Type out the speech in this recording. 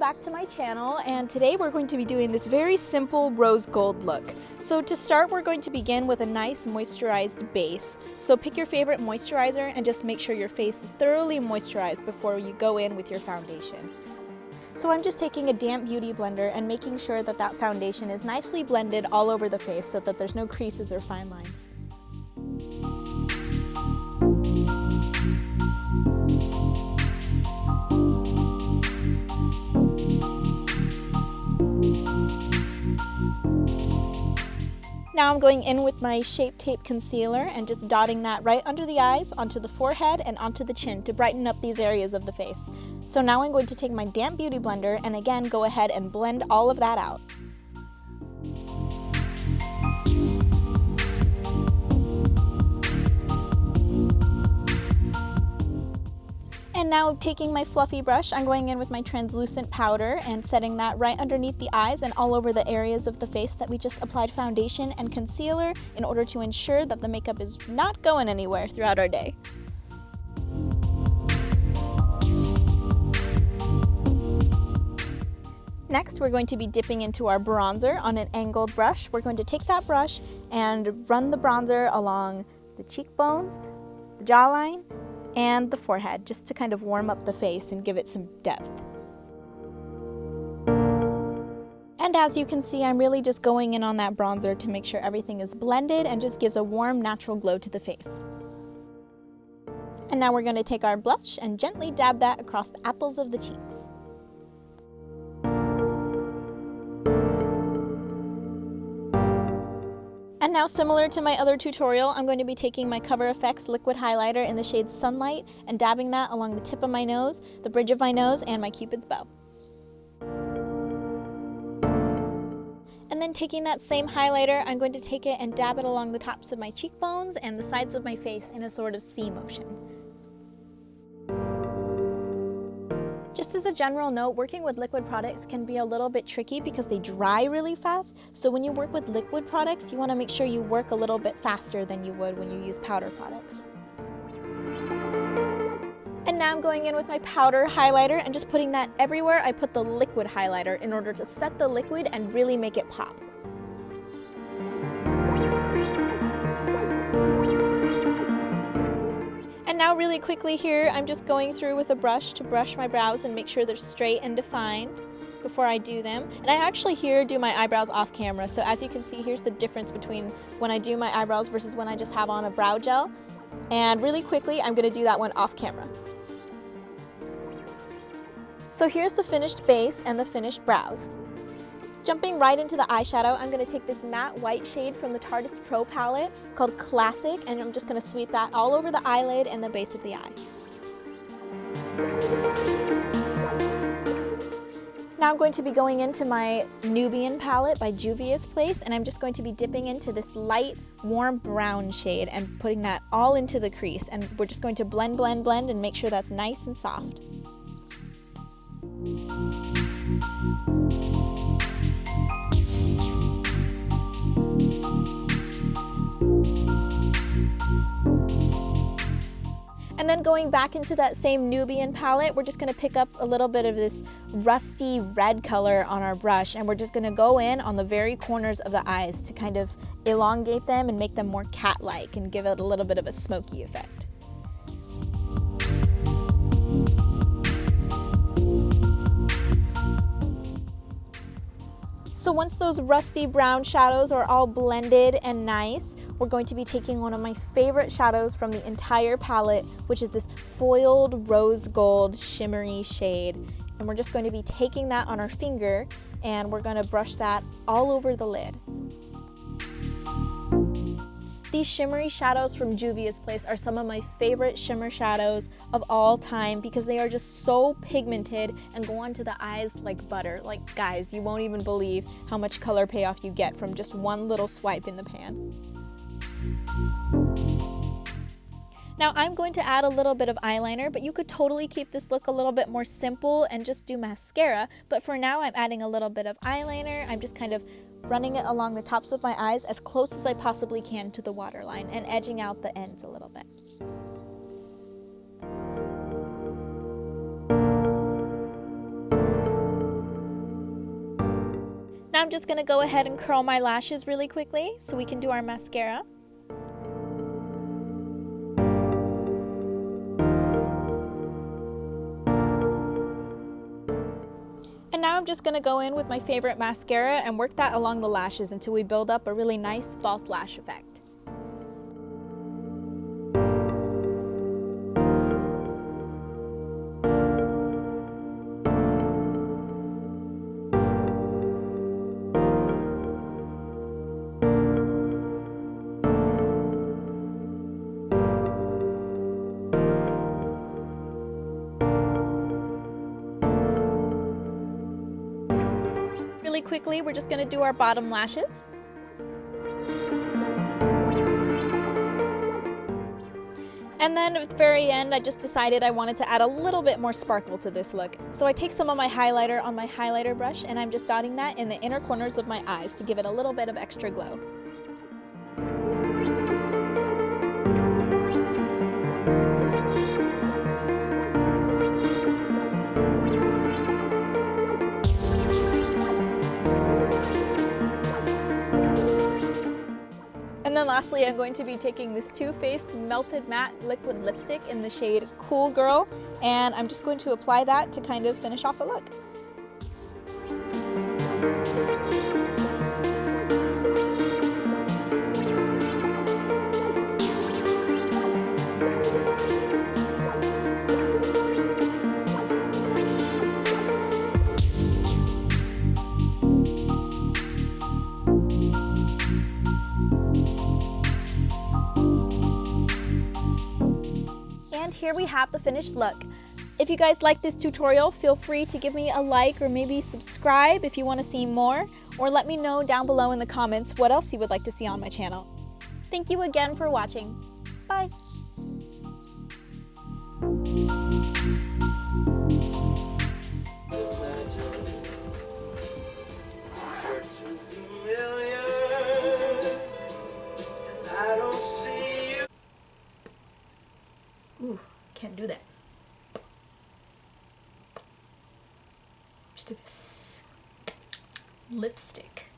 back to my channel, and today we're going to be doing this very simple rose gold look. So to start, we're going to begin with a nice moisturized base. So pick your favorite moisturizer and just make sure your face is thoroughly moisturized before you go in with your foundation. So I'm just taking a damp beauty blender and making sure that that foundation is nicely blended all over the face so that there's no creases or fine lines. Now I'm going in with my Shape Tape Concealer and just dotting that right under the eyes, onto the forehead, and onto the chin to brighten up these areas of the face. So now I'm going to take my damp beauty blender and again go ahead and blend all of that out. And now taking my fluffy brush, I'm going in with my translucent powder and setting that right underneath the eyes and all over the areas of the face that we just applied foundation and concealer in order to ensure that the makeup is not going anywhere throughout our day. Next, we're going to be dipping into our bronzer on an angled brush. We're going to take that brush and run the bronzer along the cheekbones, the jawline, and the forehead, just to kind of warm up the face and give it some depth. And as you can see, I'm really just going in on that bronzer to make sure everything is blended and just gives a warm, natural glow to the face. And now we're going to take our blush and gently dab that across the apples of the cheeks. And now, similar to my other tutorial, I'm going to be taking my Cover FX liquid highlighter in the shade Sunlight and dabbing that along the tip of my nose, the bridge of my nose, and my Cupid's bow. And then taking that same highlighter, I'm going to take it and dab it along the tops of my cheekbones and the sides of my face in a sort of C motion. Just as a general note, working with liquid products can be a little bit tricky because they dry really fast. So when you work with liquid products, you want to make sure you work a little bit faster than you would when you use powder products. And now I'm going in with my powder highlighter and just putting that everywhere I put the liquid highlighter in order to set the liquid and really make it pop. And now really quickly here, I'm just going through with a brush to brush my brows and make sure they're straight and defined before I do them. And I actually here do my eyebrows off camera, so as you can see, here's the difference between when I do my eyebrows versus when I just have on a brow gel. And really quickly, I'm going to do that one off camera. So here's the finished base and the finished brows. Jumping right into the eyeshadow, I'm going to take this matte white shade from the Tarte Pro palette called Classic, and I'm just going to sweep that all over the eyelid and the base of the eye. Now I'm going to be going into my Nubian palette by Juvias Place, and I'm just going to be dipping into this light, warm brown shade and putting that all into the crease, and we're just going to blend, blend, blend and make sure that's nice and soft. And then going back into that same Nubian palette, we're just going to pick up a little bit of this rusty red color on our brush, and we're just going to go in on the very corners of the eyes to kind of elongate them and make them more cat-like and give it a little bit of a smoky effect. So once those rusty brown shadows are all blended and nice, we're going to be taking one of my favorite shadows from the entire palette, which is this foiled rose gold shimmery shade. And we're just going to be taking that on our finger and we're going to brush that all over the lid. These shimmery shadows from Juvias Place are some of my favorite shimmer shadows of all time because they are just so pigmented and go onto the eyes like butter. Like, guys, you won't even believe how much color payoff you get from just one little swipe in the pan. Now I'm going to add a little bit of eyeliner, but you could totally keep this look a little bit more simple and just do mascara. But for now, I'm adding a little bit of eyeliner. I'm just kind of running it along the tops of my eyes as close as I possibly can to the waterline and edging out the ends a little bit. Now I'm just going to go ahead and curl my lashes really quickly so we can do our mascara. And now I'm just going to go in with my favorite mascara and work that along the lashes until we build up a really nice false lash effect. Really quickly, we're just going to do our bottom lashes. And then at the very end, I just decided I wanted to add a little bit more sparkle to this look. So I take some of my highlighter on my highlighter brush and I'm just dotting that in the inner corners of my eyes to give it a little bit of extra glow. And then lastly, I'm going to be taking this Too Faced Melted Matte Liquid Lipstick in the shade Cool Girl, and I'm just going to apply that to kind of finish off the look. And here we have the finished look. If you guys like this tutorial, feel free to give me a like or maybe subscribe if you want to see more, or let me know down below in the comments what else you would like to see on my channel. Thank you again for watching. Bye! Ooh, can't do that. Just a lipstick.